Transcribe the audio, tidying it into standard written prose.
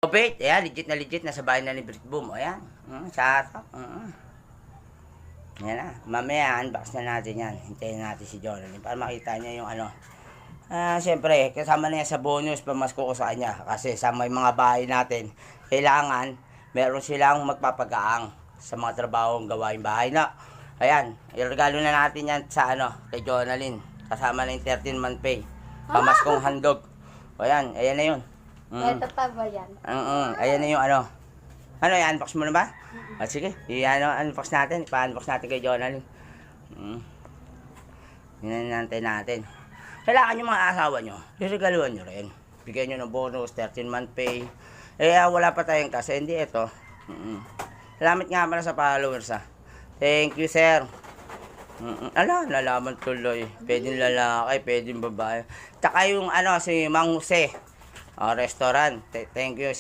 Wait, ayan, legit na sa bahay na ni Brick Boom. Ayan, sarap. Ayan na, mamaya unbox na natin yan. Hintayin natin si Jonathan para makita niya yung ano. Siyempre, kasama na yan sa bonus pamasko ko sa kanya. Kasi sa may mga bahay natin, kailangan meron silang magpapagaang sa mga trabahong gawain bahay na. Ayan, iregalo na natin yan sa ano, kay Jonalyn. Kasama na yung 13-month pay. Pamaskong handog. Ayan na yun. Ito pa ba yan? Ayan na yung ano. Ano, i-unbox mo na ba? Sige, i-unbox natin. Pa-unbox natin kay Jonalyn. Hinanantay natin. Kailangan yung mga asawa nyo, iregaluhan nyo rin. Bigyan nyo ng bonus, 13-month pay. Wala pa tayong kasi, hindi ito. Salamat nga pala sa followers Thank you, sir. Nalaman tuloy. Pwedeng lalaki, pwedeng babae. Tsaka yung ano, si Mang Jose. Restaurant. Thank you.